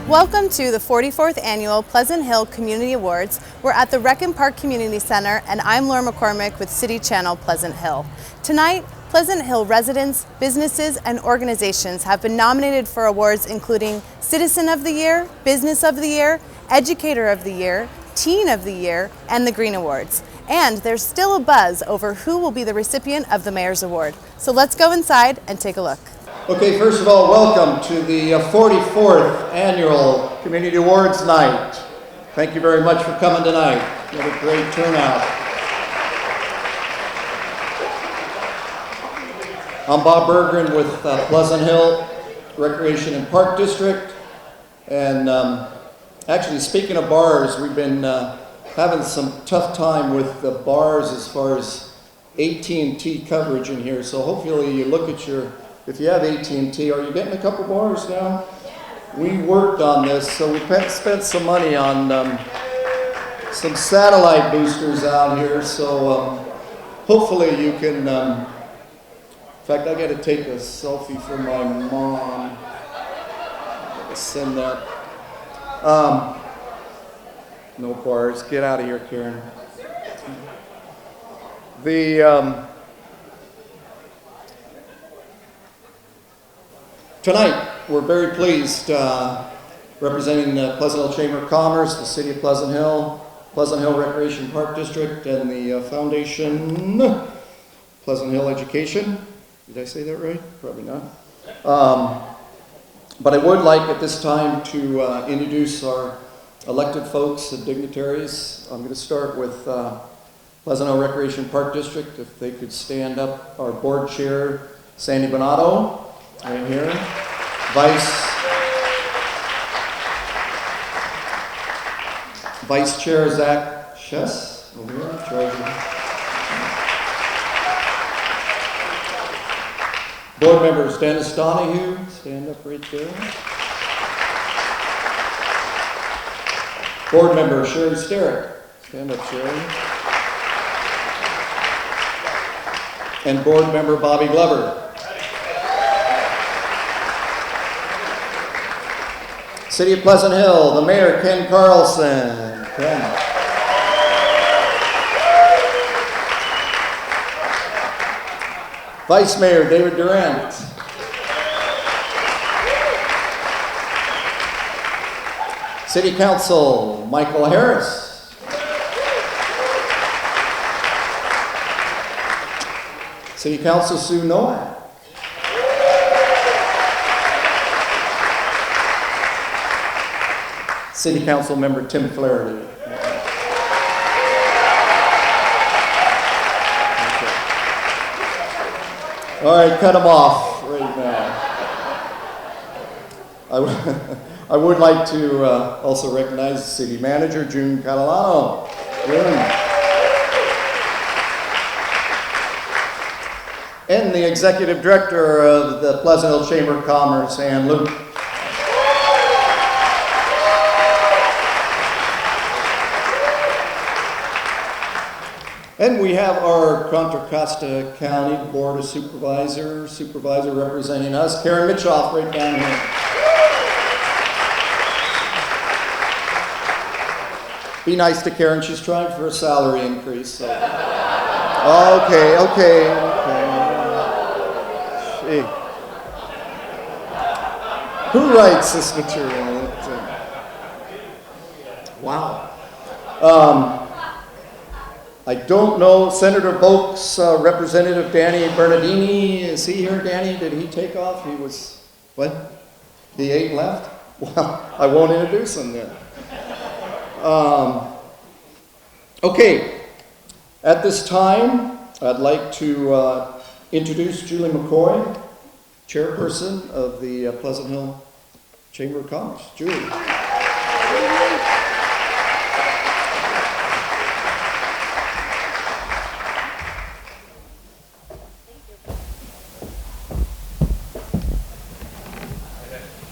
Welcome to the 44th Annual Pleasant Hill Community Awards. We're at the Rec and Park Community Center, and I'm Laura McCormick with City Channel Pleasant Hill. Tonight, Pleasant Hill residents, businesses, and organizations have been nominated for awards including Citizen of the Year, Business of the Year, Educator of the Year, Teen of the Year, and the Green Awards. And there's still a buzz over who will be the recipient of the Mayor's Award. So let's go inside and take a look. Okay, first of all, welcome to the 44th Annual Community Awards Night. Thank you very much for coming tonight. You had a great turnout. I'm Bob Berggren with Pleasant Hill Recreation and Park District. And actually, speaking of bars, we've been having some tough time with the bars as far as AT&T coverage in here. So hopefully you look at your, if you have AT&T, are you getting a couple bars now? We worked on this, so we spent some money on some satellite boosters out here. So hopefully you can, in fact, I got to take a selfie for my mom. I got to send that. No bars. Get out of here, Karen. Tonight, we're very pleased representing the Pleasant Hill Chamber of Commerce, the City of Pleasant Hill Recreation Park District, and the Foundation Pleasant Hill Education. Did I say that right? Probably not. But I would like at this time to introduce our elected folks and dignitaries. I'm going to start with Pleasant Hill Recreation Park District. If they could stand up, our board chair, Sandy Bonato. Right here. Vice Chair Zach Chess. Over here. Treasurer. Board members Dennis Donahue. Stand up right there. Board member Sherry Sterrick. Stand up, Sherry. And board member Bobby Glover. City of Pleasant Hill, the Mayor, Ken Carlson. Ken. Vice Mayor, David Durant. City Council, Michael Harris. City Council, Sue Nowak. City Council member Tim Flaherty. Okay. All right, cut them off right now. I would like to also recognize the City Manager, June Catalano. June. And the Executive Director of the Pleasant Hill Chamber of Commerce, Ann Luke. And we have our Contra Costa County Board of Supervisor representing us, Karen Mitchoff, right down here. Be nice to Karen, she's trying for a salary increase. So. Okay. Gee. Who writes this material? Wow. I don't know, Senator Volk's Representative Danny Bernardini, is he here, Danny? Did he take off? He was, what? He ate and left? Well, I won't introduce him then. Okay, at this time, I'd like to introduce Julie McCoy, Chairperson of the Pleasant Hill Chamber of Commerce. Julie.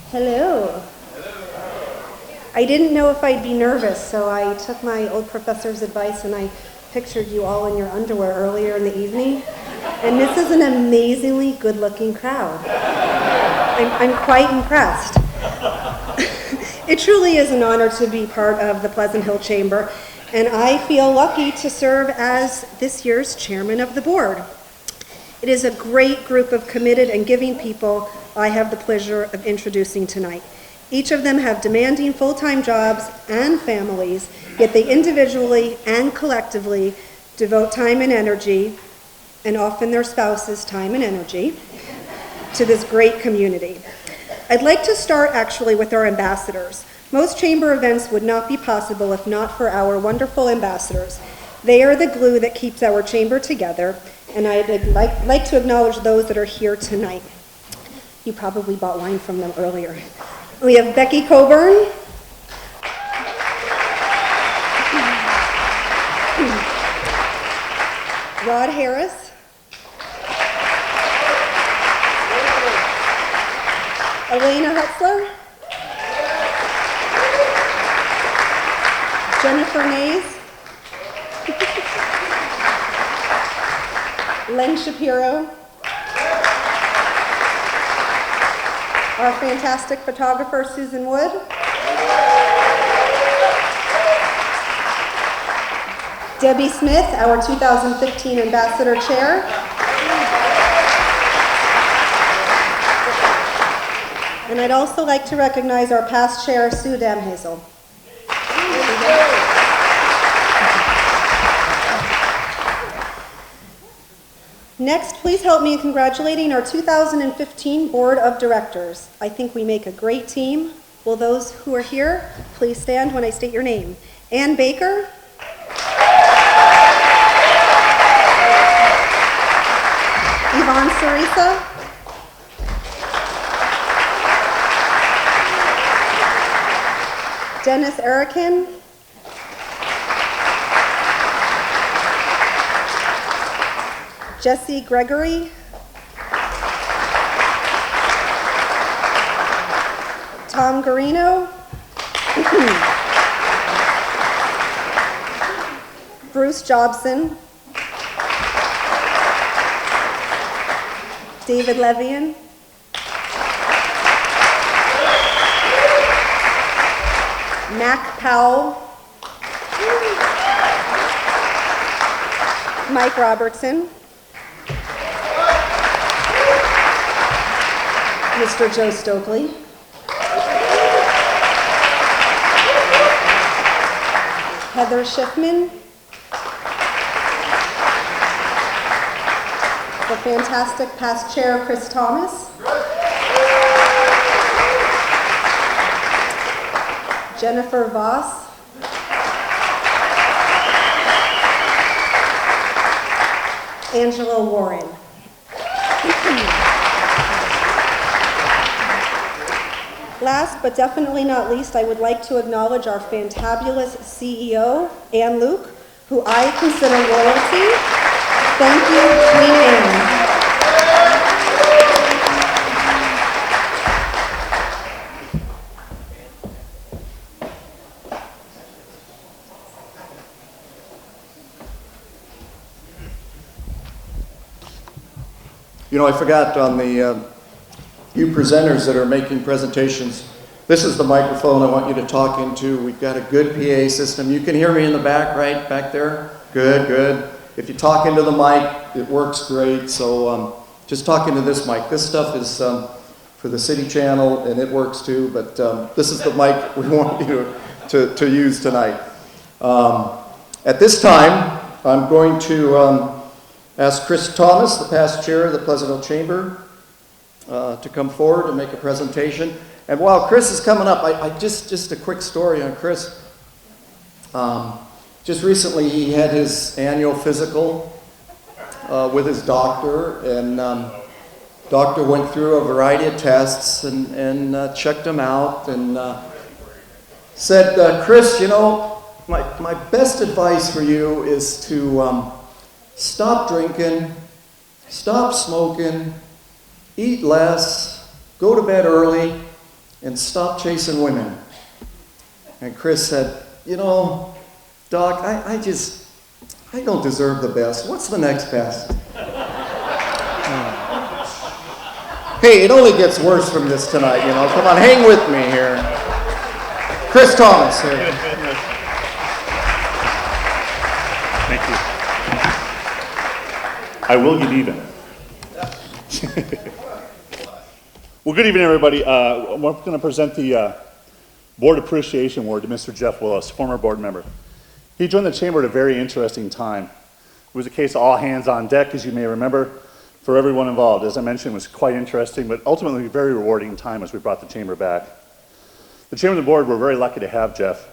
Hello. I didn't know if I'd be nervous, so I took my old professor's advice and I pictured you all in your underwear earlier in the evening. And this is an amazingly good-looking crowd. I'm quite impressed. It truly is an honor to be part of the Pleasant Hill Chamber, and I feel lucky to serve as this year's chairman of the board. It is a great group of committed and giving people I have the pleasure of introducing tonight. Each of them have demanding full-time jobs and families, yet they individually and collectively devote time and energy, and often their spouses' time and energy, to this great community. I'd like to start actually with our ambassadors. Most chamber events would not be possible if not for our wonderful ambassadors. They are the glue that keeps our chamber together, and I'd like to acknowledge those that are here tonight. You probably bought wine from them earlier. We have Becky Coburn, Rod Harris, Elena Hutzler, Jennifer Nays, Len Shapiro, our fantastic photographer, Susan Wood, Debbie Smith, our 2015 Ambassador Chair, and I'd also like to recognize our past chair, Sue Damhazel. Next, please help me in congratulating our 2015 Board of Directors. I think we make a great team. Will those who are here please stand when I state your name? Ann Baker, Yvonne Sarisa, Dennis Erikin, Jesse Gregory, Tom Garino, Bruce Jobson, David Levian, Mac Powell, Mike Robertson, Mr. Joe Stokely, Heather Schiffman, the fantastic past chair, Chris Thomas, Jennifer Voss, Angela Warren. Last but definitely not least, I would like to acknowledge our fantabulous CEO, Ann Luke, who I consider royalty. Thank you, Queen Anne. You know, I forgot on the you presenters that are making presentations, this is the microphone I want you to talk into. We've got a good PA system. You can hear me in the back, right? Back there? Good, good. If you talk into the mic, it works great. So just talk into this mic. This stuff is for the city channel, and it works too, but this is the mic we want you to use tonight. At this time, I'm going to ask Chris Thomas, the past chair of the Pleasant Hill Chamber, to come forward and make a presentation. And while Chris is coming up, I just a quick story on Chris. Just recently he had his annual physical with his doctor, and doctor went through a variety of tests and checked him out and said, Chris, you know, my best advice for you is to stop drinking, stop smoking, eat less, go to bed early, and stop chasing women. And Chris said, you know, Doc, I don't deserve the best. What's the next best? Hey, it only gets worse from this tonight, you know. Come on, hang with me here. Chris Thomas here. Thank you. I will get even. Well, good evening, everybody. We're going to present the Board Appreciation Award to Mr. Jeff Willis, former board member. He joined the chamber at a very interesting time. It was a case of all hands on deck, as you may remember, for everyone involved. As I mentioned, it was quite interesting, but ultimately a very rewarding time as we brought the chamber back. The chairman of the board, we're very lucky to have Jeff.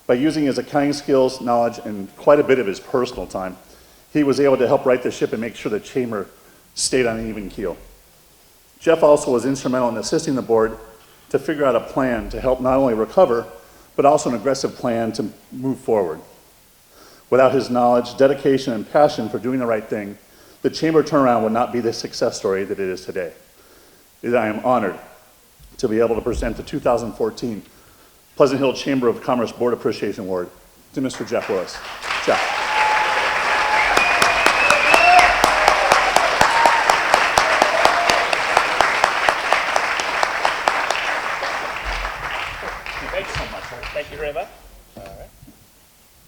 By using his accounting skills, knowledge, and quite a bit of his personal time, he was able to help right the ship and make sure the chamber stayed on an even keel. Jeff also was instrumental in assisting the board to figure out a plan to help not only recover, but also an aggressive plan to move forward. Without his knowledge, dedication, and passion for doing the right thing, the chamber turnaround would not be the success story that it is today. I am honored to be able to present the 2014 Pleasant Hill Chamber of Commerce Board Appreciation Award to Mr. Jeff Willis. Jeff. Thanks so much. Thank you very much. All right.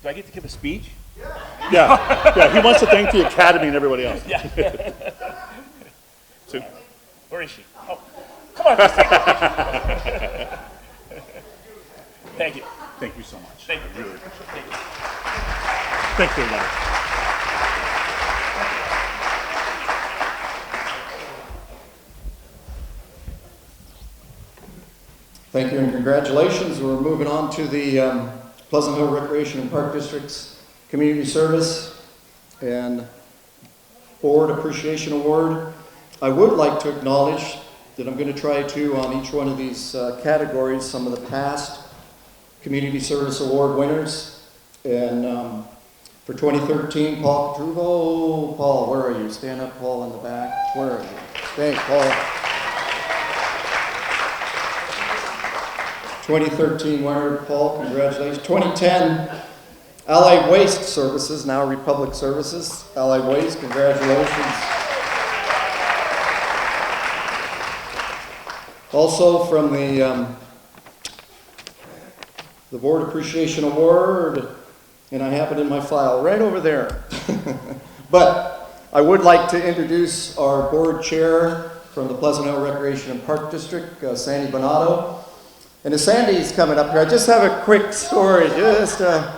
Do I get to give a speech? Yeah, he wants to thank the Academy and everybody else. Yeah. So, where is she? Oh, come on. Just take a picture. Thank you. Thank you so much. Thank you. I really appreciate it. Thank you. Thank you, everybody. Thank you and congratulations. We're moving on to the Pleasant Hill Recreation and Park District's Community Service and Board Appreciation Award. I would like to acknowledge that I'm going to try to, on each one of these categories, some of the past Community Service Award winners. And for 2013, Paul Petruvo. Paul, where are you? Stand up, Paul, in the back. Where are you? Thanks, Paul. 2013 winner, Paul, congratulations. 2010, Allied Waste Services, now Republic Services. Allied Waste, congratulations. Also from the Board Appreciation Award, and I have it in my file right over there. But I would like to introduce our board chair from the Pleasant Hill Recreation and Park District, Sandy Bonato. And as Sandy's coming up here, I just have a quick story, just a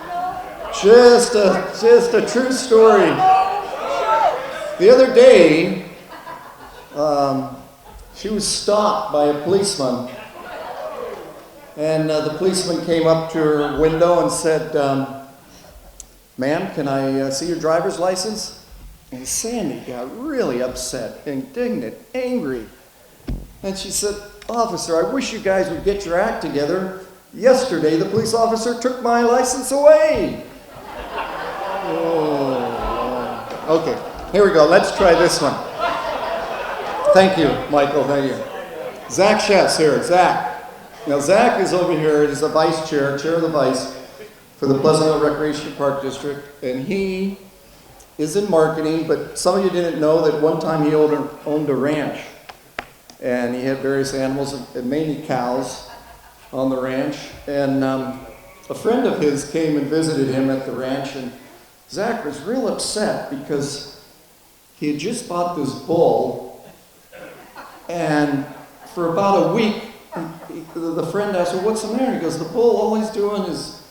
true story. The other day, she was stopped by a policeman, and the policeman came up to her window and said, "Ma'am, can I see your driver's license?" And Sandy got really upset, indignant, angry. And she said, "Officer, I wish you guys would get your act together. Yesterday, the police officer took my license away." Oh. Okay, here we go. Let's try this one. Thank you, Michael. Thank you. Zach Schess here. Zach. Now, Zach is over here. He's the vice chair, chair of the vice for the Pleasant Hill Recreation Park District. And he is in marketing, but some of you didn't know that one time he owned a ranch. And he had various animals, and mainly cows, on the ranch. And a friend of his came and visited him at the ranch, and Zach was real upset because he had just bought this bull, and for about a week, the friend asked, "Well, what's the matter?" He goes, "The bull, all he's doing is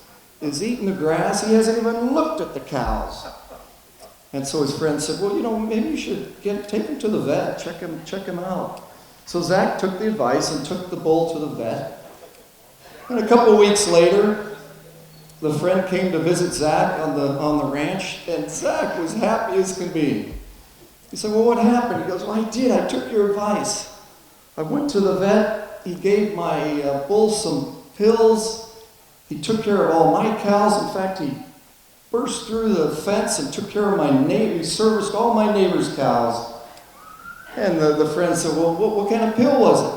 eating the grass. He hasn't even looked at the cows." And so his friend said, "Well, maybe you should take him to the vet, check him out." So Zach took the advice and took the bull to the vet. And a couple of weeks later, the friend came to visit Zach on the ranch, and Zach was happy as can be. He said, "Well, what happened?" He goes, "Well, I took your advice. I went to the vet. He gave my bull some pills. He took care of all my cows. In fact, he burst through the fence and took care of my neighbor. He serviced all my neighbor's cows." And the friend said, "Well, what kind of pill was it?"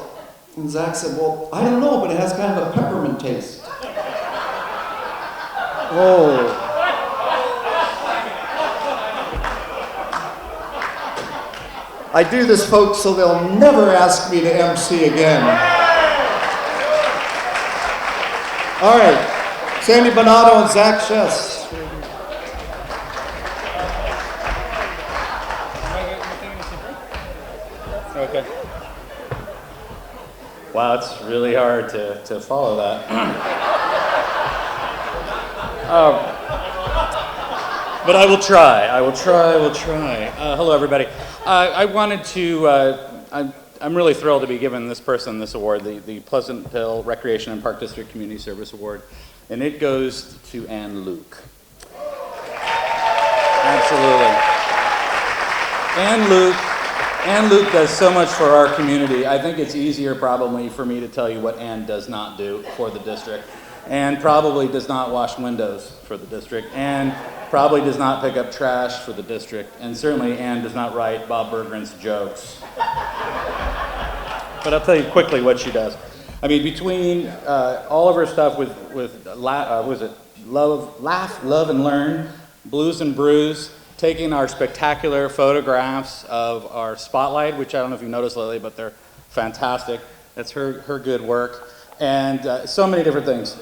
And Zach said, "Well, I don't know, but it has kind of a peppermint taste." Oh. I do this, folks, so they'll never ask me to MC again. All right, Sandy Bonato and Zach Shess. Okay. Wow, it's really hard to follow that. But I will try. Hello, everybody. I wanted to, I'm really thrilled to be giving this person this award, the Pleasant Hill Recreation and Park District Community Service Award, and it goes to Ann Luke. Absolutely. Ann Luke does so much for our community. I think it's easier probably for me to tell you what Ann does not do for the district. Ann probably does not wash windows for the district. Ann probably does not pick up trash for the district. And certainly Ann does not write Bob Berggren's jokes. But I'll tell you quickly what she does. I mean, between all of her stuff with Laugh, Love, and Learn, Blues and Brews, taking our spectacular photographs of our spotlight, which I don't know if you noticed lately, but they're fantastic. That's her good work. And so many different things.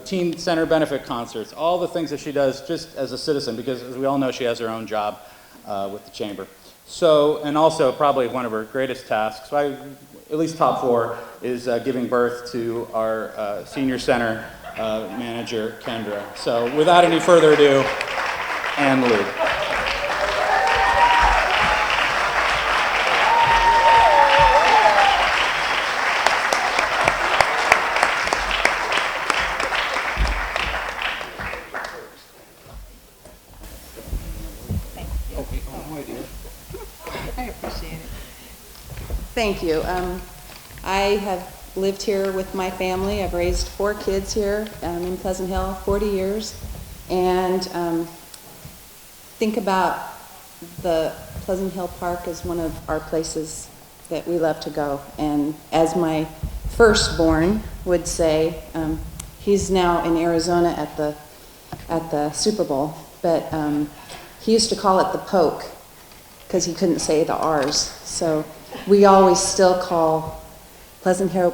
Teen Center benefit concerts, all the things that she does just as a citizen, because as we all know, she has her own job with the Chamber. So, and also probably one of her greatest tasks, at least top 4, is giving birth to our senior center manager, Kendra. So without any further ado, Ann Luke. Thank you. I have lived here with my family. I've raised 4 kids here in Pleasant Hill, 40 years, and think about the Pleasant Hill Park as one of our places that we love to go. And as my firstborn would say, he's now in Arizona at the Super Bowl, but he used to call it the Poke because he couldn't say the R's. So we always still call Pleasant Hill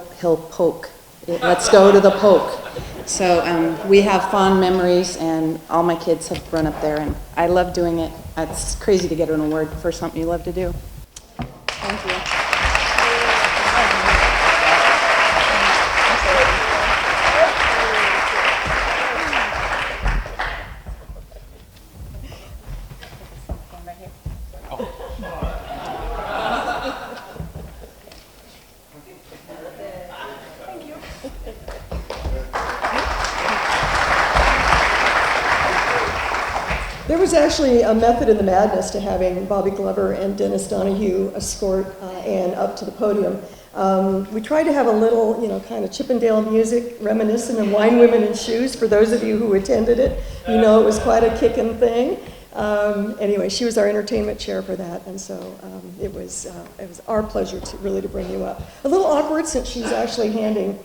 Poke. Let's go to the Poke. So we have fond memories, and all my kids have grown up there, and I love doing it. It's crazy to get an award for something you love to do. Thank you. There was actually a method in the madness to having Bobby Glover and Dennis Donahue escort Ann up to the podium. We tried to have a little, kind of Chippendale music reminiscent of Wine, Women, and Shoes. For those of you who attended it, you know it was quite a kickin' thing. Anyway, she was our entertainment chair for that, and so it was our pleasure to bring you up. A little awkward since she's actually handing,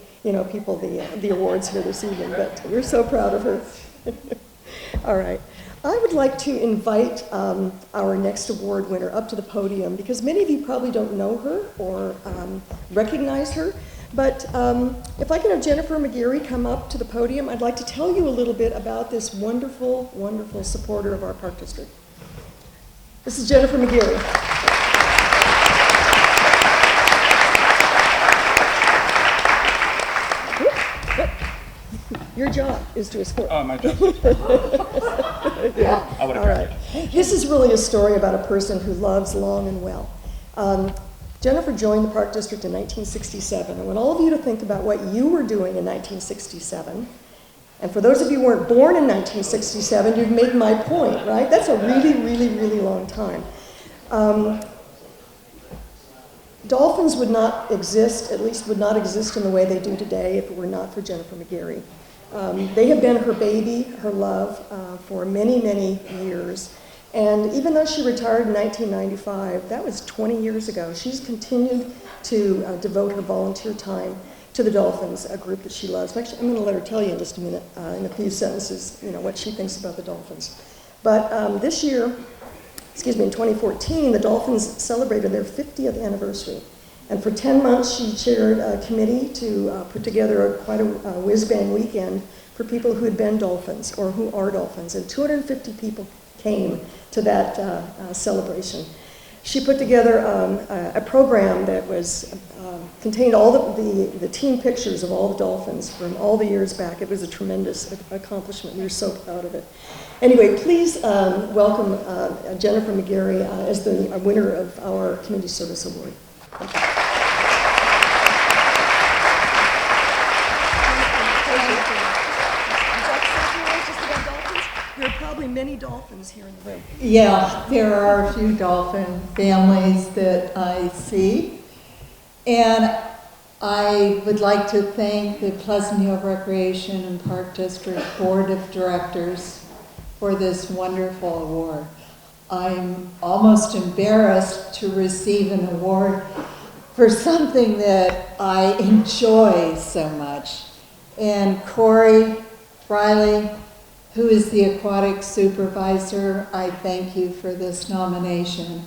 people the awards here this evening, but we're so proud of her. All right. I would like to invite our next award winner up to the podium because many of you probably don't know her or recognize her. But if I can have Jennifer McGeary come up to the podium, I'd like to tell you a little bit about this wonderful, wonderful supporter of our park district. This is Jennifer McGeary. Your job is to escort. Oh, my job. Yeah. I would have All right. This is really a story about a person who loves long and well. Jennifer joined the Park District in 1967, and I want all of you to think about what you were doing in 1967. And for those of you who weren't born in 1967, you've made my point, right? That's a really, really, really long time. Dolphins would not exist, at least would not exist in the way they do today if it were not for Jennifer McGeary. They have been her baby, her love, for many, many years. And even though she retired in 1995, that was 20 years ago, she's continued to devote her volunteer time to the Dolphins, a group that she loves. Actually, I'm going to let her tell you in just a minute, in a few sentences, what she thinks about the Dolphins. But this year, in 2014, the Dolphins celebrated their 50th anniversary. And for 10 months, she chaired a committee to put together quite a whiz-bang weekend for people who had been dolphins or who are dolphins. And 250 people came to that celebration. She put together a program that was contained all the team pictures of all the dolphins from all the years back. It was a tremendous accomplishment. We were so proud of it. Anyway, please welcome Jennifer McGarry as the winner of our Community Service Award. Thank you. There are probably many dolphins here in the room. Yeah, there are a few dolphin families that I see. And I would like to thank the Pleasant Hill Recreation and Park District Board of Directors for this wonderful award. I'm almost embarrassed to receive an award for something that I enjoy so much. And Corey Riley, who is the aquatic supervisor, I thank you for this nomination.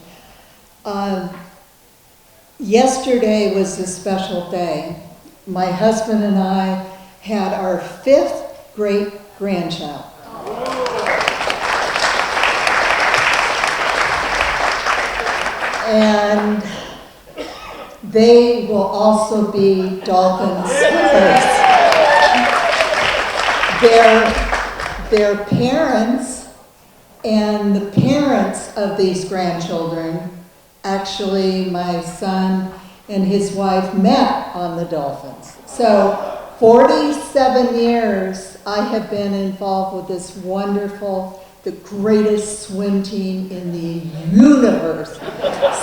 Yesterday was a special day. My husband and I had our 5th great-grandchild. And they will also be dolphins first. Their parents and the parents of these grandchildren, actually my son and his wife met on the dolphins. So 47 years I have been involved with this wonderful, the greatest swim team in the universe.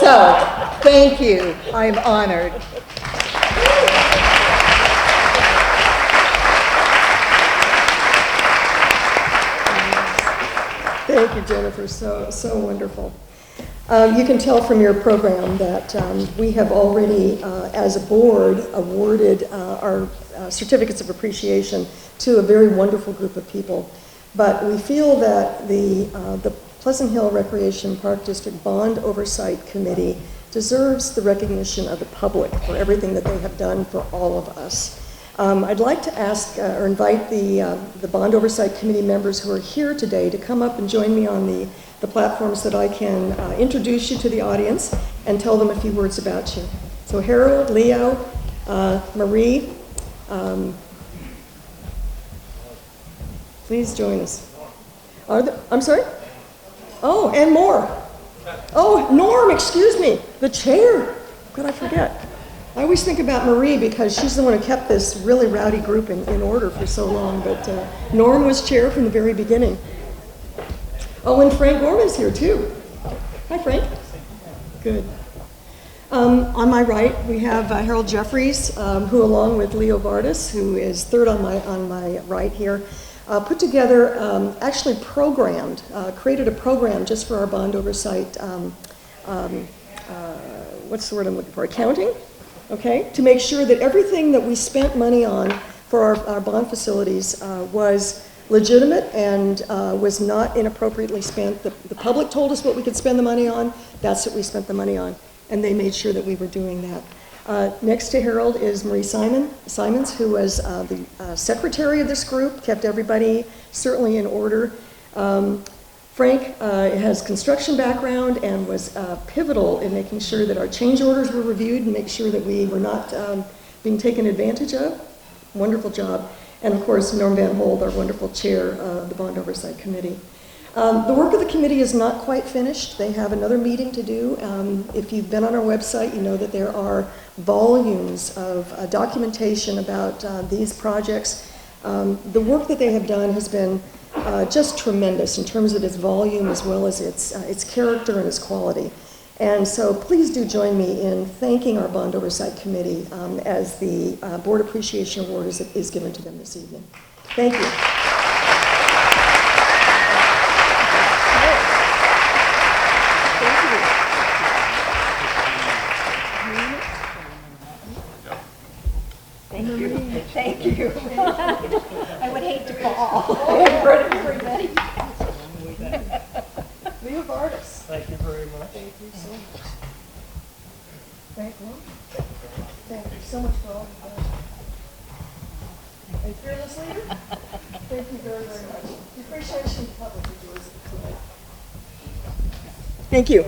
So thank you, I'm honored. Thank you, Jennifer. So wonderful. You can tell from your program that we have already, as a board, awarded our certificates of appreciation to a very wonderful group of people. But we feel that the Pleasant Hill Recreation Park District Bond Oversight Committee deserves the recognition of the public for everything that they have done for all of us. I'd like to ask or invite the Bond Oversight Committee members who are here today to come up and join me on the platform so that I can introduce you to the audience and tell them a few words about you. So Harold, Leo, Marie, please join us. I'm sorry? Oh, and more. Oh, Norm, excuse me, the chair. Could I forget? I always think about Marie because she's the one who kept this really rowdy group in order for so long, but Norm was chair from the very beginning. Oh, and Frank Gorman's here too. Hi, Frank. Good. On my right, we have Harold Jeffries, who along with Leo Vardis, who is third on my right here, put together, actually programmed, created a program just for our bond oversight, what's the word I'm looking for, accounting? Okay, to make sure that everything that we spent money on for our bond facilities was legitimate and was not inappropriately spent. The public told us what we could spend the money on. That's what we spent the money on, and they made sure that we were doing that. Next to Harold is Marie Simons, who was the secretary of this group, kept everybody certainly in order. Frank has construction background and was pivotal in making sure that our change orders were reviewed and make sure that we were not being taken advantage of. Wonderful job. And of course, Norm Van Hold, our wonderful chair of the Bond Oversight Committee. The work of the committee is not quite finished. They have another meeting to do. If you've been on our website, you know that there are volumes of documentation about these projects. The work that they have done has been just tremendous in terms of its volume as well as its character and its quality. And so please do join me in thanking our Bond Oversight Committee as the Board Appreciation Award is given to them this evening. Thank you. Thank you. I would hate to fall in front of everybody. Leo Vardis. Thank you very much. Thank you so much. Thank you. Thank you.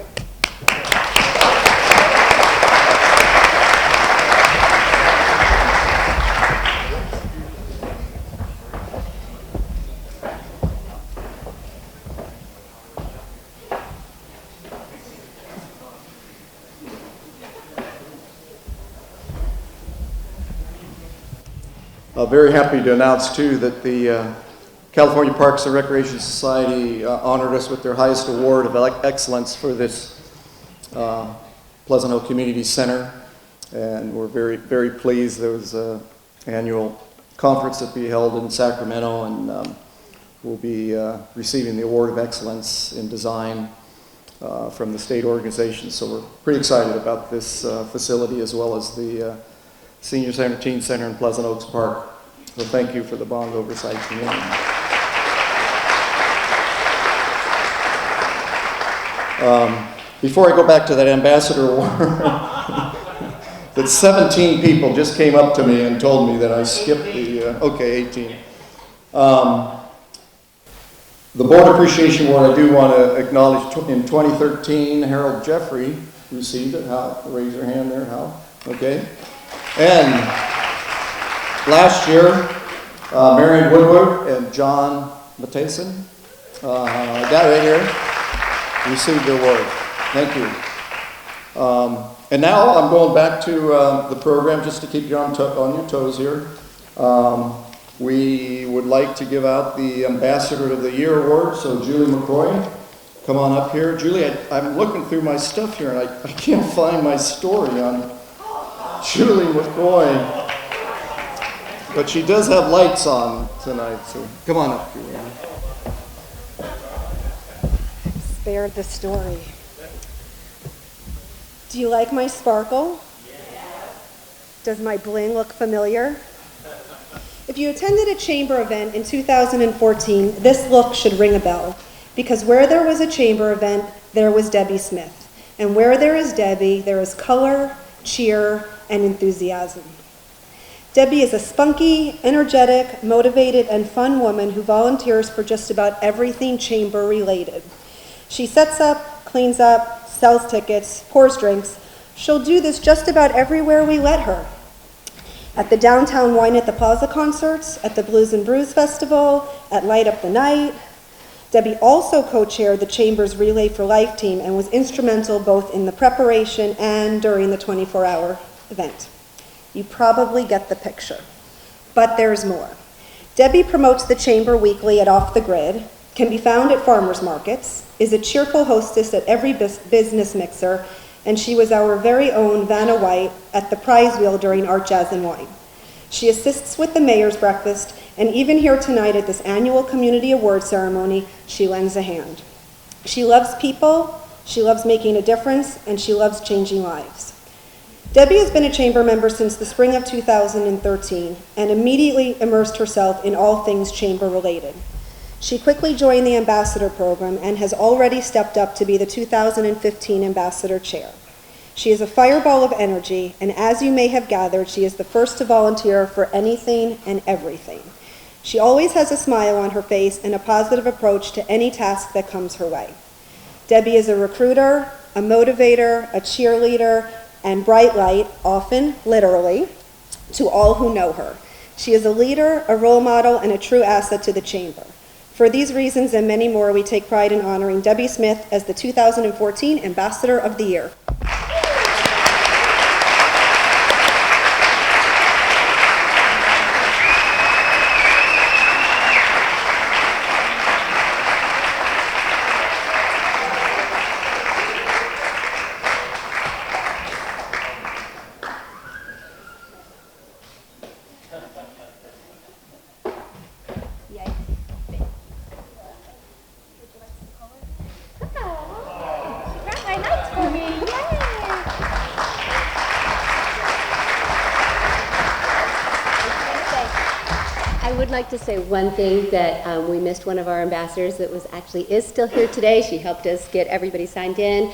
Very happy to announce, too, that the California Parks and Recreation Society honored us with their highest award of excellence for this Pleasant Hill Community Center. And we're very, very pleased. There was an annual conference that will be held in Sacramento, and we'll be receiving the Award of Excellence in Design from the state organization. So we're pretty excited about this facility, as well as the Senior Center, Teen Center in Pleasant Oaks Park. So thank you for the bond oversight committee. Before I go back to that ambassador award, that 17 people just came up to me and told me that I skipped the, okay, 18. The Board Appreciation Award, I do want to acknowledge in 2013, Harold Jeffrey received it. Hal, raise your hand there, Hal. Okay. And last year, Marion Woodward and John Matheson, that right here, received the award. Thank you. And now I'm going back to the program just to keep you on your toes here. We would like to give out the Ambassador of the Year award. So Julie McCoy, come on up here. Julie, I'm looking through my stuff here and I can't find my story on Julie McCoy. But she does have lights on tonight, so come on up, Julie. Spared the story. Do you like my sparkle? Does my bling look familiar? If you attended a chamber event in 2014, this look should ring a bell, because where there was a chamber event, there was Debbie Smith. And where there is Debbie, there is color, cheer, and enthusiasm. Debbie is a spunky, energetic, motivated, and fun woman who volunteers for just about everything chamber related. She sets up, cleans up, sells tickets, pours drinks. She'll do this just about everywhere we let her. At the Downtown Wine at the Plaza concerts, at the Blues and Brews Festival, at Light Up the Night. Debbie also co-chaired the Chamber's Relay for Life team and was instrumental both in the preparation and during the 24-hour event. You probably get the picture. But there's more. Debbie promotes the Chamber weekly at Off the Grid, can be found at farmers markets, is a cheerful hostess at every business mixer, and she was our very own Vanna White at the prize wheel during Art, Jazz, and Wine. She assists with the mayor's breakfast, and even here tonight at this annual community award ceremony, she lends a hand. She loves people, she loves making a difference, and she loves changing lives. Debbie has been a chamber member since the spring of 2013 and immediately immersed herself in all things chamber related. She quickly joined the ambassador program and has already stepped up to be the 2015 ambassador chair. She is a fireball of energy, and as you may have gathered, she is the first to volunteer for anything and everything. She always has a smile on her face and a positive approach to any task that comes her way. Debbie is a recruiter, a motivator, a cheerleader, and bright light, often literally, to all who know her. She is a leader, a role model, and a true asset to the chamber. For these reasons and many more, we take pride in honoring Debbie Smith as the 2014 Ambassador of the Year. To say one thing, that we missed one of our ambassadors that is still here today. She helped us get everybody signed in.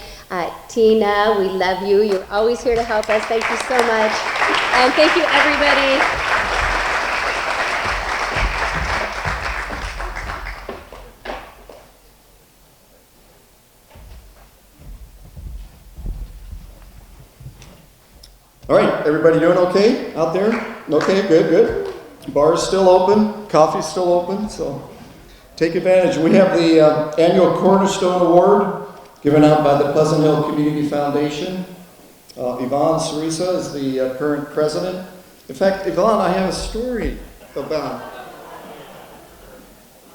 Tina, we love you. You're always here to help us. Thank you so much. And thank you, everybody. All right, everybody doing okay out there? Okay, good, good. Bar's still open, coffee's still open, so take advantage. We have the annual Cornerstone Award given out by the Pleasant Hill Community Foundation. Yvonne Cerisa is the current president. In fact, Yvonne, I have a story about,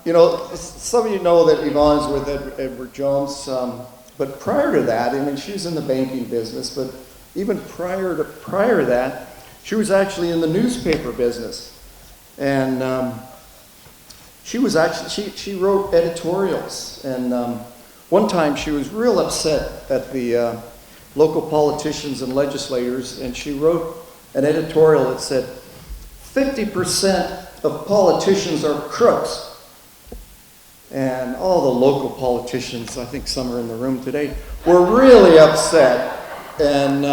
you know, some of you know that Yvonne's with Edward Jones, but prior to that, I mean, she was in the banking business, but even prior to that, she was actually in the newspaper business. And she wrote editorials. And one time she was real upset at the local politicians and legislators, and she wrote an editorial that said, 50% of politicians are crooks. And all the local politicians, I think some are in the room today, were really upset. And,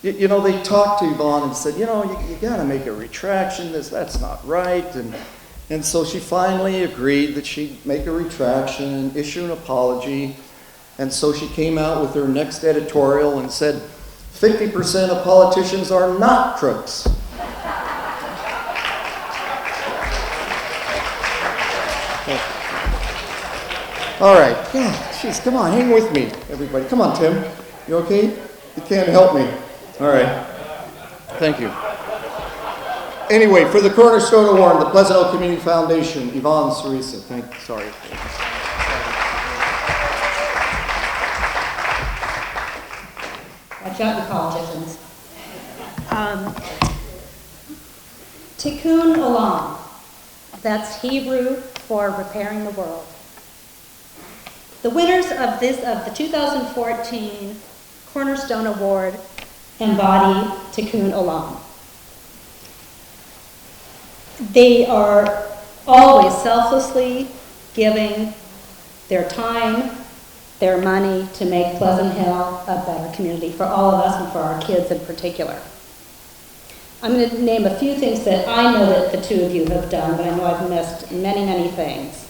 you know, they talked to Yvonne and said, you know, you got to make a retraction. That's not right. And so she finally agreed that she'd make a retraction and issue an apology. And so she came out with her next editorial and said, 50% of politicians are not crooks. All right, yeah, jeez, come on, hang with me, everybody. Come on, Tim. You okay? You can't help me. All right. Thank you. Anyway, for the Cornerstone Award, the Pleasant Hill Community Foundation, Yvonne Cerisa. Sorry. Watch out, you politicians. Tikkun Olam. That's Hebrew for repairing the world. The winners of the 2014 Cornerstone Award embody Tikkun Olam. They are always selflessly giving their time, their money to make Pleasant Hill a better community for all of us and for our kids in particular. I'm going to name a few things that I know that the two of you have done, but I know I've missed many, many things.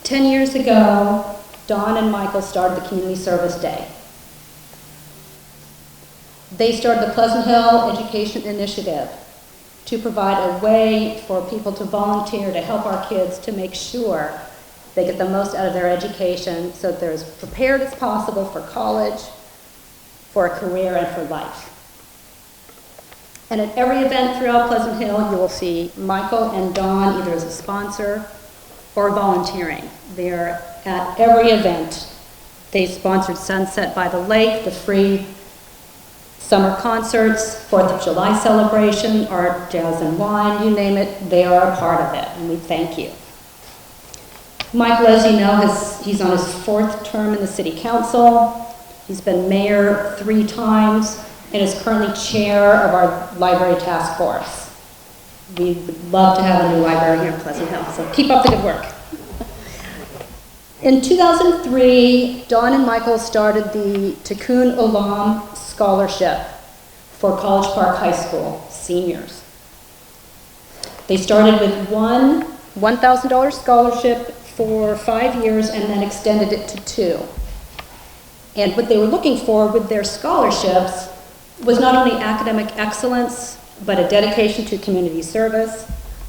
10 years ago, Dawn and Michael started the Community Service Day. They started the Pleasant Hill Education Initiative to provide a way for people to volunteer to help our kids to make sure they get the most out of their education so that they're as prepared as possible for college, for a career, and for life. And at every event throughout Pleasant Hill, you will see Michael and Dawn either as a sponsor or volunteering. They're at every event. They sponsored Sunset by the Lake, the free summer concerts, 4th of July celebration, art, jazz, and wine, you name it, they are a part of it, and we thank you. Michael, as you know, he's on his 4th term in the City Council. He's been mayor 3 times and is currently chair of our library task force. We would love to have a new library here in Pleasant Hill, so keep up the good work. In 2003, Dawn and Michael started the Tikkun Olam Scholarship for College Park High School seniors. They started with one $1,000 scholarship for 5 years and then extended it to 2. And what they were looking for with their scholarships was not only academic excellence, but a dedication to community service,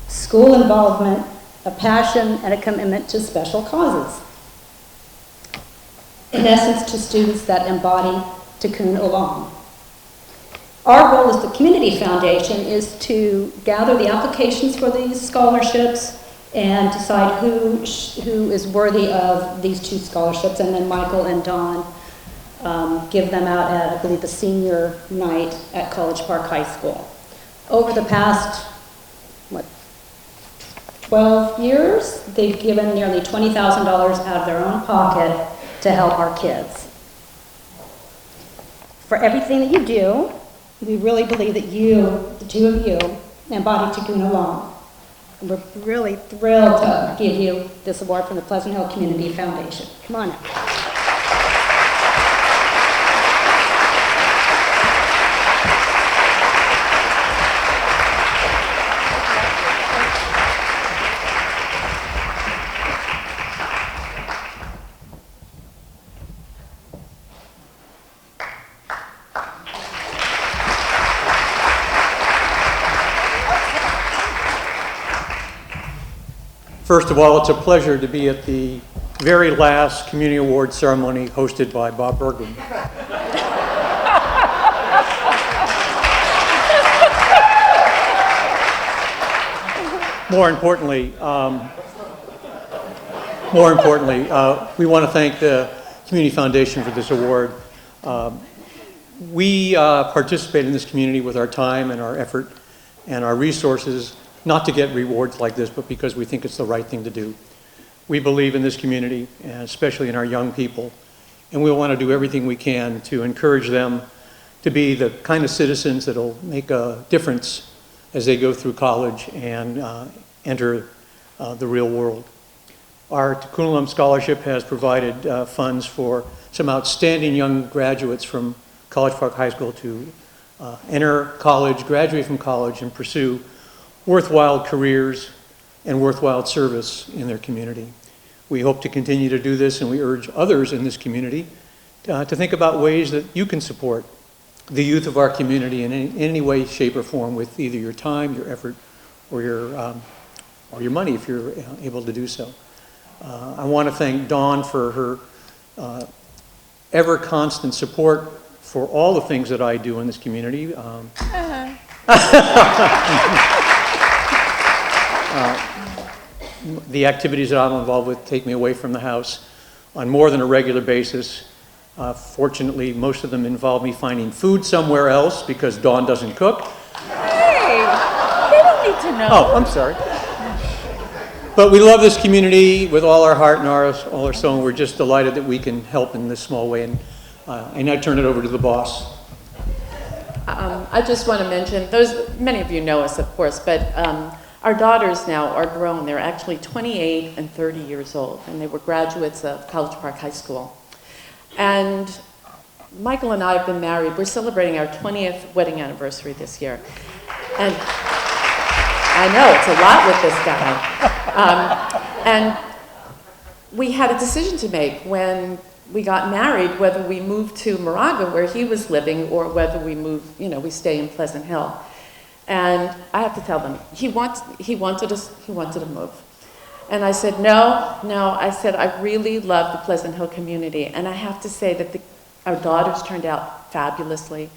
school involvement, a passion, and a commitment to special causes. In essence, to students that embody Tikkun Olam. Our goal as the Community Foundation is to gather the applications for these scholarships and decide who is worthy of these 2 scholarships, and then Michael and Dawn give them out at, I believe, the senior night at College Park High School. Over the past, 12 years, they've given nearly $20,000 out of their own pocket to help our kids. For everything that you do, we really believe that you, the 2 of you, embody Tikkun Olam. And we're really thrilled to give you this award from the Pleasant Hill Community Foundation. Come on up. First of all, it's a pleasure to be at the very last Community Award ceremony hosted by Bob Bergman. More importantly, we want to thank the Community Foundation for this award. We participate in this community with our time and our effort and our resources, not to get rewards like this, but because we think it's the right thing to do. We believe in this community, and especially in our young people, and we want to do everything we can to encourage them to be the kind of citizens that will make a difference as they go through college and enter the real world. Our Tikkun Scholarship has provided funds for some outstanding young graduates from College Park High School to enter college, graduate from college, and pursue worthwhile careers and worthwhile service in their community. We hope to continue to do this, and we urge others in this community to think about ways that you can support the youth of our community in any way, shape, or form with either your time, your effort, or your money if you're able to do so. I want to thank Dawn for her ever constant support for all the things that I do in this community. The activities that I'm involved with take me away from the house on more than a regular basis. Fortunately, most of them involve me finding food somewhere else because Dawn doesn't cook. Hey, they don't need to know. Oh, I'm sorry. But we love this community with all our heart and all our soul, and we're just delighted that we can help in this small way. And I now turn it over to the boss. I just want to mention, many of you know us, of course, but our daughters now are grown. They're actually 28 and 30 years old, and they were graduates of College Park High School. And Michael and I have been married. We're celebrating our 20th wedding anniversary this year. And I know, it's a lot with this guy. And we had a decision to make when we got married, whether we moved to Moraga, where he was living, or whether we moved, we stay in Pleasant Hill. And I have to tell them, he wanted to move. And I said, no. I said, I really love the Pleasant Hill community. And I have to say that our daughters turned out fabulously.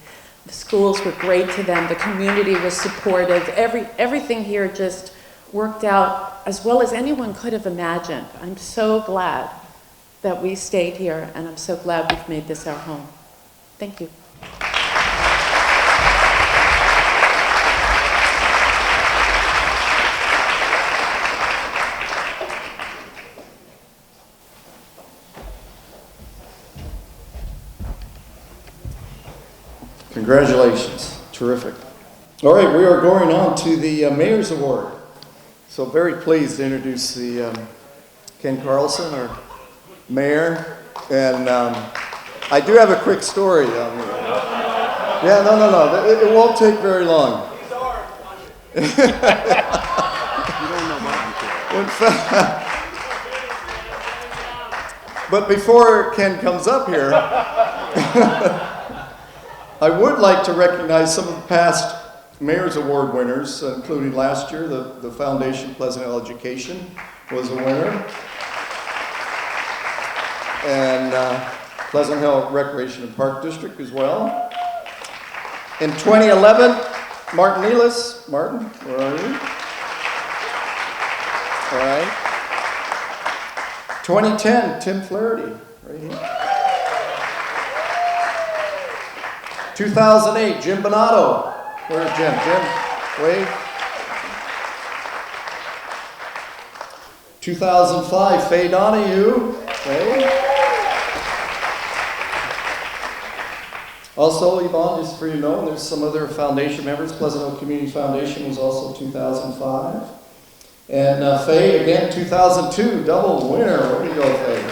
The schools were great to them. The community was supportive. Everything here just worked out as well as anyone could have imagined. I'm so glad that we stayed here, and I'm so glad we've made this our home. Thank you. Congratulations. Terrific. All right, we are going on to the Mayor's Award. So very pleased to introduce the Ken Carlson, our mayor. And I do have a quick story. Yeah, no. It won't take very long. You don't know what But before Ken comes up here, I would like to recognize some of the past Mayor's Award winners, including last year, the Foundation Pleasant Hill Education was a winner. And Pleasant Hill Recreation and Park District as well. In 2011, Martin Nealis. Martin, where are you? All right. 2010, Tim Flaherty, right here. 2008, Jim Bonato. Where's Jim? Jim, wave. 2005, Faye Donahue. Wave. Also, Yvonne, just for you to know, there's some other foundation members. Pleasant Hill Community Foundation was also 2005. And Faye, again, 2002, double winner. Where do you go, Faye?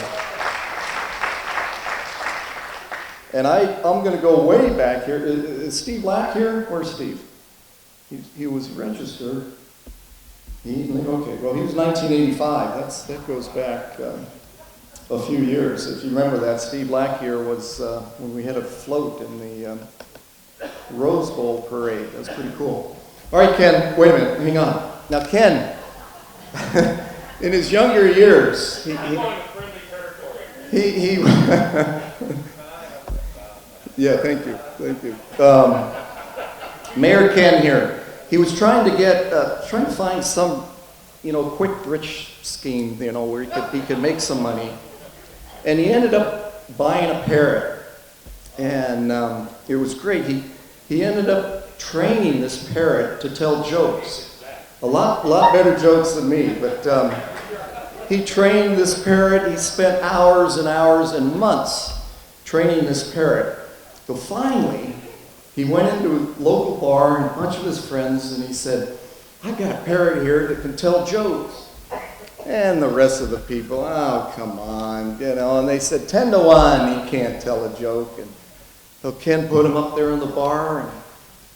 And I'm going to go way back here. Is Steve Black here? Where's Steve? He was registered. Okay, well, he was 1985. That goes back a few years. If you remember that, Steve Black here was when we had a float in the Rose Bowl parade. That was pretty cool. All right, Ken, wait a minute, hang on. Now, Ken, in his younger years, he yeah, thank you. Mayor Ken here. He was trying to find some, quick rich scheme, where he could make some money, and he ended up buying a parrot, and it was great. He ended up training this parrot to tell jokes, a lot better jokes than me, but he trained this parrot. He spent hours and hours and months training this parrot. So finally, he went into a local bar and a bunch of his friends, and he said, "I've got a parrot here that can tell jokes." And the rest of the people, "Oh, come on," and they said, 10 to 1, he can't tell a joke. And so Ken put him up there in the bar and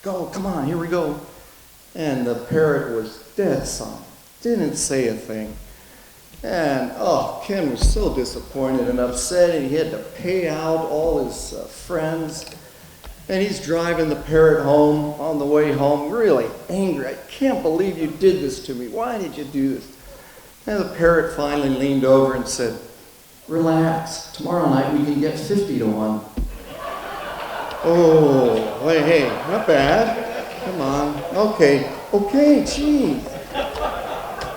go, "Come on, here we go." And the parrot was dead silent, didn't say a thing. And Ken was so disappointed and upset, and he had to pay out all his friends. And he's driving the parrot home, on the way home, really angry. "I can't believe you did this to me. Why did you do this?" And the parrot finally leaned over and said, "Relax. Tomorrow night we can get 50 to 1. Oh, hey, not bad. Come on. Okay, geez.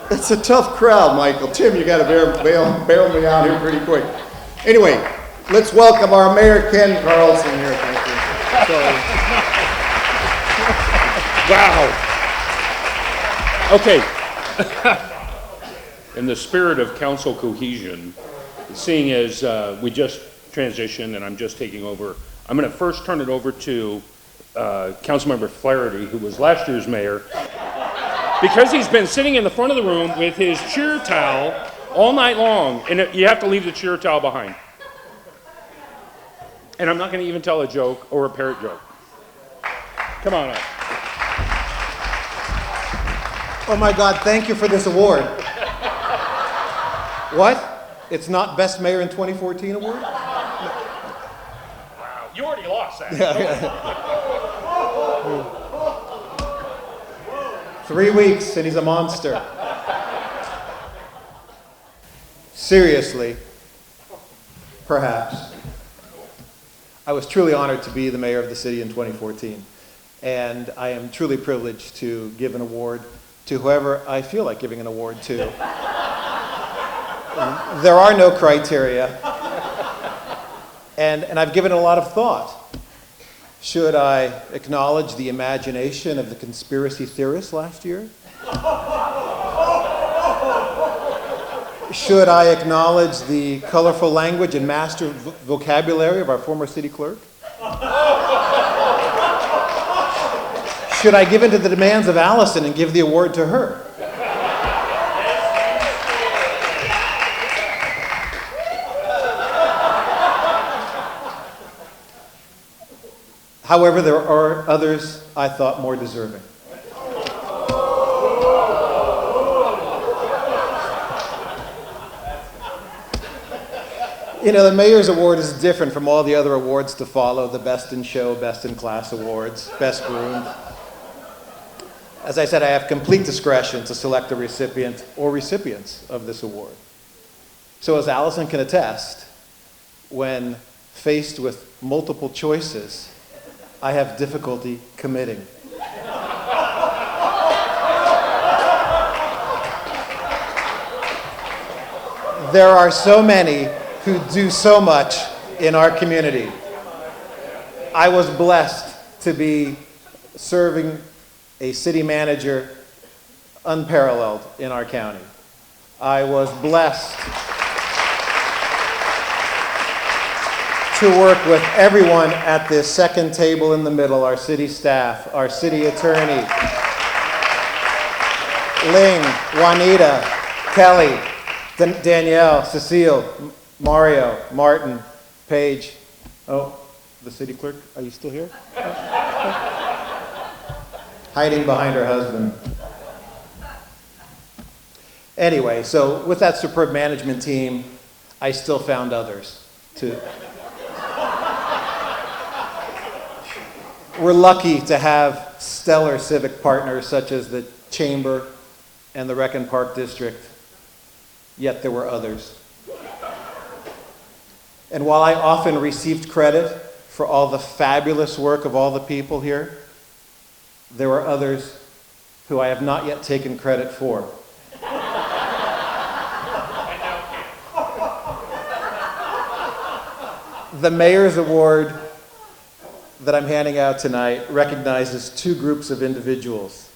That's a tough crowd, Michael. Tim, you got to bail me out here pretty quick. Anyway, let's welcome our Mayor Ken Carlson here. Thank you. Wow. Okay. In the spirit of council cohesion, seeing as we just transitioned and I'm just taking over, I'm going to first turn it over to Councilmember Flaherty, who was last year's mayor, because he's been sitting in the front of the room with his cheer towel all night long, and you have to leave the cheer towel behind. And I'm not going to even tell a joke or a parrot joke. Come on up. Oh my God, thank you for this award. What? It's not Best Mayor in 2014 award? Wow, you already lost that. Yeah. 3 weeks and he's a monster. Seriously, perhaps. I was truly honored to be the mayor of the city in 2014, and I am truly privileged to give an award to whoever I feel like giving an award to. There are no criteria, and I've given it a lot of thought. Should I acknowledge the imagination of the conspiracy theorists last year? Should I acknowledge the colorful language and master vocabulary of our former city clerk? Should I give in to the demands of Allison and give the award to her? However, there are others I thought more deserving. The Mayor's Award is different from all the other awards to follow, the Best in Show, Best in Class awards, Best Groomed. As I said, I have complete discretion to select the recipient or recipients of this award. So as Allison can attest, when faced with multiple choices, I have difficulty committing. There are so many who do so much in our community. I was blessed to be serving a city manager unparalleled in our county. I was blessed to work with everyone at this second table in the middle, our city staff, our city attorney, Ling, Juanita, Kelly, Danielle, Cecile, Mario, Martin, Paige. Oh, the city clerk, are you still here? Hiding behind her husband. Anyway, so with that superb management team, I still found others to. We're lucky to have stellar civic partners such as the Chamber and the Rec and Park District. yet there were others. And while I often received credit for all the fabulous work of all the people here, there were others who I have not yet taken credit for. The Mayor's Award that I'm handing out tonight recognizes two groups of individuals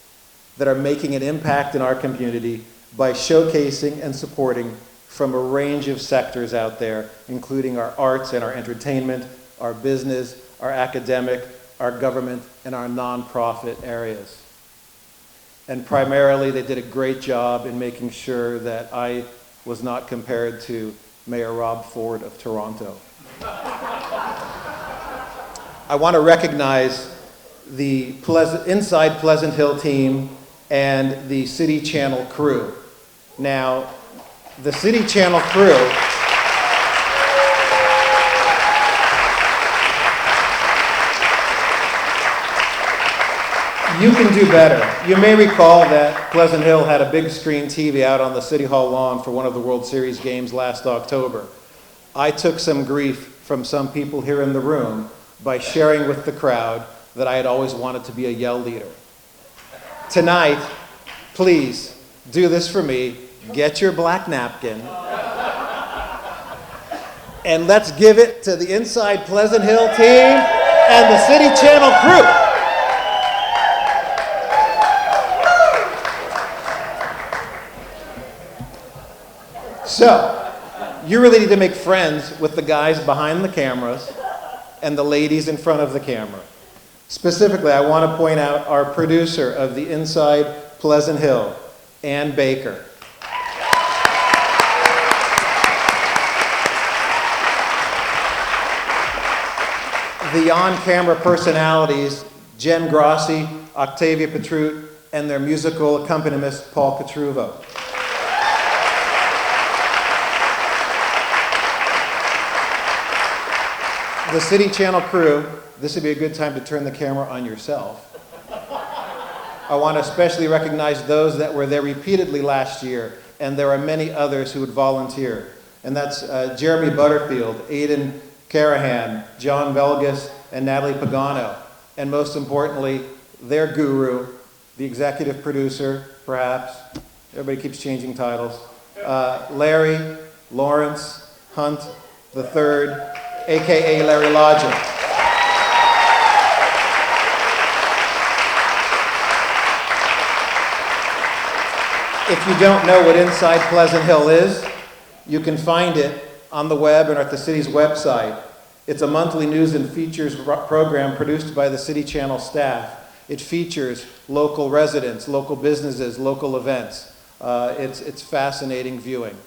that are making an impact in our community by showcasing and supporting from a range of sectors out there, including our arts and our entertainment, our business, our academic, our government, and our nonprofit areas. And primarily, they did a great job in making sure that I was not compared to Mayor Rob Ford of Toronto. I want to recognize the Inside Pleasant Hill team and the City Channel crew. Now, the City Channel crew you can do better. You may recall that Pleasant Hill had a big screen TV out on the City Hall lawn for one of the World Series games last October. I took some grief from some people here in the room by sharing with the crowd that I had always wanted to be a yell leader. Tonight, please do this for me. Get your black napkin. And let's give it to the Inside Pleasant Hill team and the City Channel crew. So, you really need to make friends with the guys behind the cameras and the ladies in front of the camera. Specifically, I want to point out our producer of the Inside Pleasant Hill, Ann Baker. The on-camera personalities, Jen Grossi, Octavia Petrut, and their musical accompanist, Paul Catruvo. The City Channel crew, this would be a good time to turn the camera on yourself. I want to especially recognize those that were there repeatedly last year, and there are many others who would volunteer. And that's Jeremy Butterfield, Aidan Carahan, John Velgas, and Natalie Pagano. And most importantly, their guru, the executive producer, perhaps, everybody keeps changing titles, Larry Lawrence Hunt III, AKA Larry Logic. If you don't know what Inside Pleasant Hill is, you can find it on the web and at the city's website. It's a monthly news and features program produced by the City Channel staff. It features local residents, local businesses, local events. It's fascinating viewing.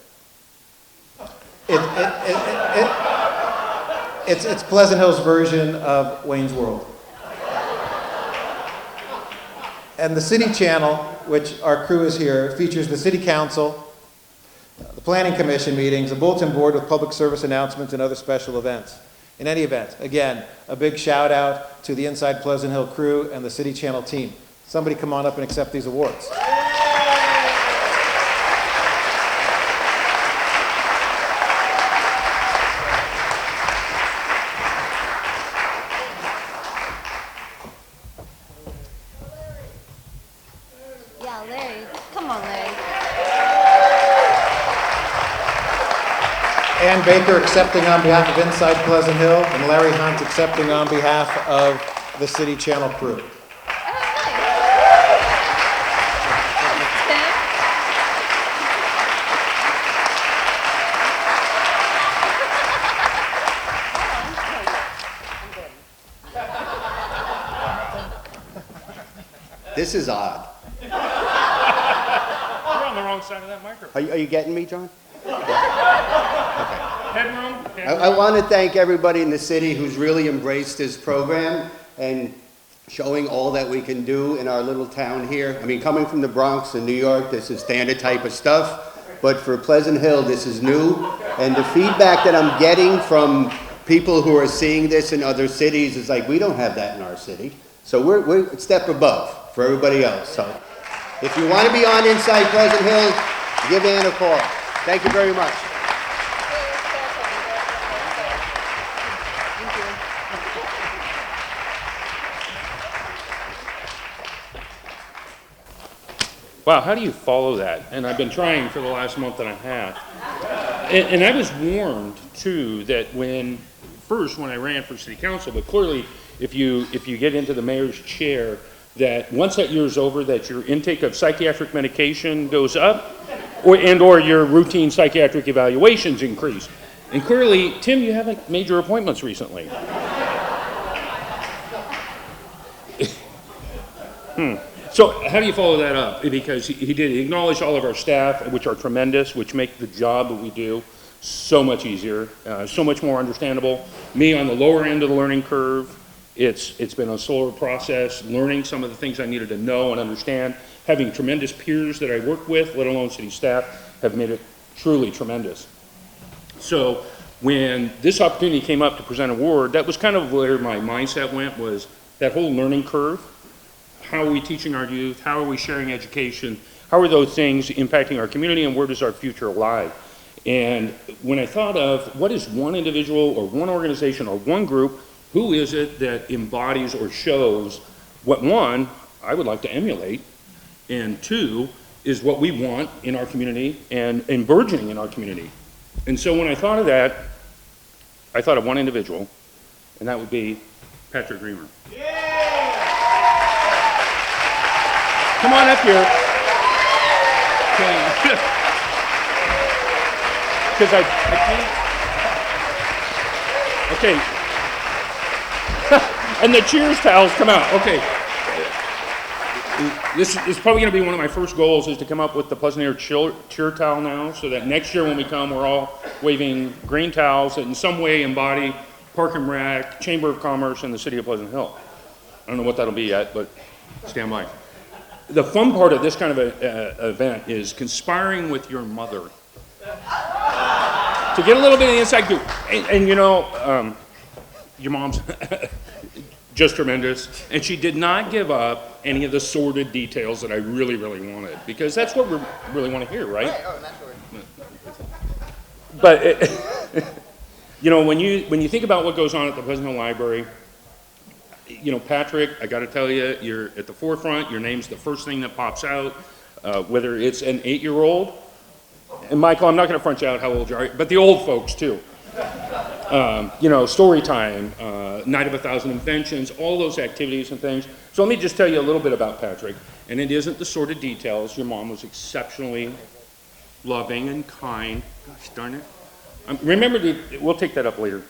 It's Pleasant Hill's version of Wayne's World. And the City Channel, which our crew is here, features the City Council, the Planning Commission meetings, a bulletin board with public service announcements and other special events. In any event, again, a big shout out to the Inside Pleasant Hill crew and the City Channel team. Somebody come on up and accept these awards. Yeah, Larry. Come on, Larry. Ann Baker accepting on behalf of Inside Pleasant Hill, and Larry Hunt accepting on behalf of the City Channel crew. This is odd. You're on the wrong side of that microphone. Are you getting me, John? Headroom. I want to thank everybody in the city who's really embraced this program and showing all that we can do in our little town here. I mean, coming from the Bronx and New York, this is standard type of stuff. But for Pleasant Hill, this is new. And the feedback that I'm getting from people who are seeing this in other cities is like, we don't have that in our city. So we're a step above for everybody else. So if you want to be on Inside Pleasant Hill, give Ann a call. Thank you very much. Wow, how do you follow that? And I've been trying for the last month and a half. And I was warned, too, that when I ran for city council, but clearly, if you get into the mayor's chair, that once that year's over, that your intake of psychiatric medication goes up, or your routine psychiatric evaluations increase. And clearly, Tim, you haven't made your appointments recently. So how do you follow that up? Because he did acknowledge all of our staff, which are tremendous, which make the job that we do so much easier, so much more understandable. Me on the lower end of the learning curve, it's been a slower process, learning some of the things I needed to know and understand. Having tremendous peers that I work with, let alone city staff, have made it truly tremendous. So when this opportunity came up to present an award, that was kind of where my mindset went, was that whole learning curve. How are we teaching our youth? How are we sharing education? How are those things impacting our community, and where does our future lie? And when I thought of what is one individual or one organization or one group, who is it that embodies or shows what, one, I would like to emulate, and two, is what we want in our community and burgeoning in our community. And so when I thought of that, I thought of one individual, and that would be Patrick Reamer. Come on up here. Because I can't. Okay. And the cheers towels come out. Okay. This is probably going to be one of my first goals, is to come up with the Pleasant Air cheer towel now, so that next year when we come, we're all waving green towels that in some way embody Park and Rec, Chamber of Commerce, and the City of Pleasant Hill. I don't know what that'll be yet, but stand by. The fun part of this kind of event is conspiring with your mother to get a little bit of the inside scoop. And you know, your mom's just tremendous, and she did not give up any of the sordid details that I really, really wanted, because that's what we really want to hear, right? But you know, when you think about what goes on at the Pleasant Hill Library, you know, Patrick, I got to tell you, you're at the forefront. Your name's the first thing that pops out, whether it's an 8-year-old, and Michael, I'm not going to front you out how old you are, but the old folks too. You know, story time, Night of 1,000 Inventions, all those activities and things. So let me just tell you a little bit about Patrick, and it isn't the sort of details. Your mom was exceptionally loving and kind. Gosh darn it. Remember, we'll take that up later.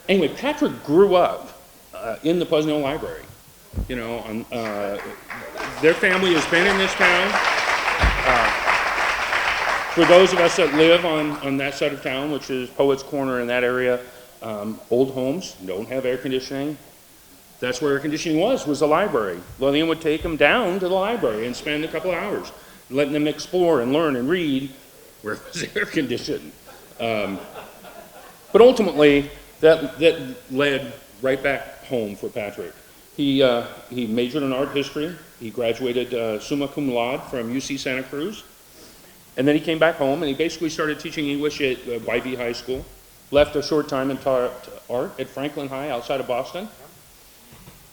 Anyway, Patrick grew up in the Pleasant Hill Library. You know, their family has been in this town. For those of us that live on that side of town, which is Poets Corner in that area, old homes don't have air conditioning. That's where air conditioning was the library. Lillian would take them down to the library and spend a couple of hours letting them explore and learn and read where it was air conditioned. But ultimately, that led right back home for Patrick. He majored in art history. He graduated summa cum laude from UC Santa Cruz. And then he came back home and he basically started teaching English at YV High School. Left a short time and taught art at Franklin High outside of Boston.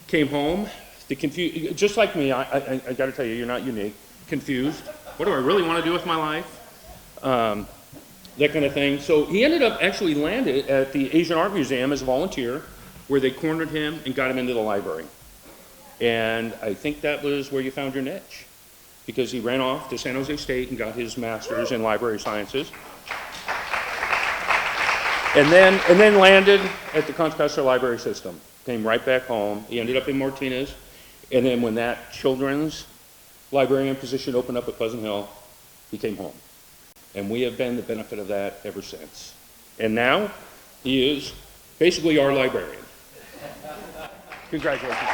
Came home, just like me, I got to tell you, you're not unique. Confused. What do I really want to do with my life? That kind of thing. So he ended up actually landed at the Asian Art Museum as a volunteer, where they cornered him and got him into the library. And I think that was where you found your niche, because he ran off to San Jose State and got his master's in library sciences. And then landed at the Contra Costa Library System. Came right back home. He ended up in Martinez. And then when that children's librarian position opened up at Pleasant Hill, he came home. And we have been the benefit of that ever since. And now he is basically our librarian. Congratulations.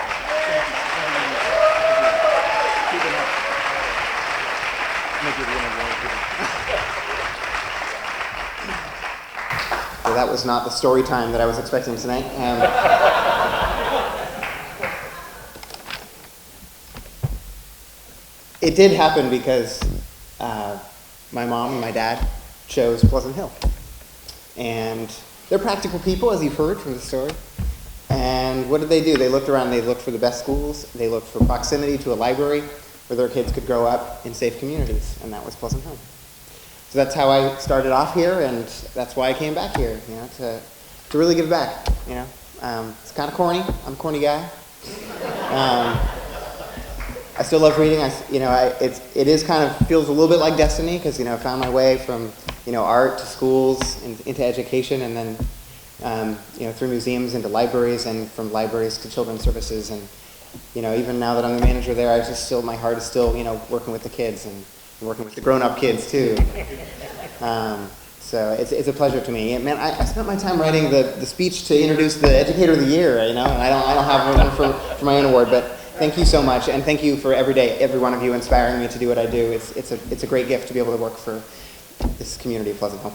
So that was not the story time that I was expecting tonight. It did happen because my mom and my dad chose Pleasant Hill. And they're practical people, as you've heard from the story. And what did they do? They looked around, they looked for the best schools, they looked for proximity to a library where their kids could grow up in safe communities, and that was Pleasant Hill. So that's how I started off here, and that's why I came back here, you know, to really give back, you know. It's kind of corny. I'm a corny guy. I still love reading. It is kind of feels a little bit like destiny because, you know, I found my way from, you know, art to schools and into education, and then, you know, through museums into libraries, and from libraries to children's services. And, you know, even now that I'm the manager there, my heart is still, you know, working with the kids and working with the grown-up kids too. So it's a pleasure to me. Man, I spent my time writing the speech to introduce the Educator of the Year, you know, and I don't have one for my own award, but thank you so much, and thank you for every one of you inspiring me to do what I do. It's a great gift to be able to work for this community of Pleasant Hill.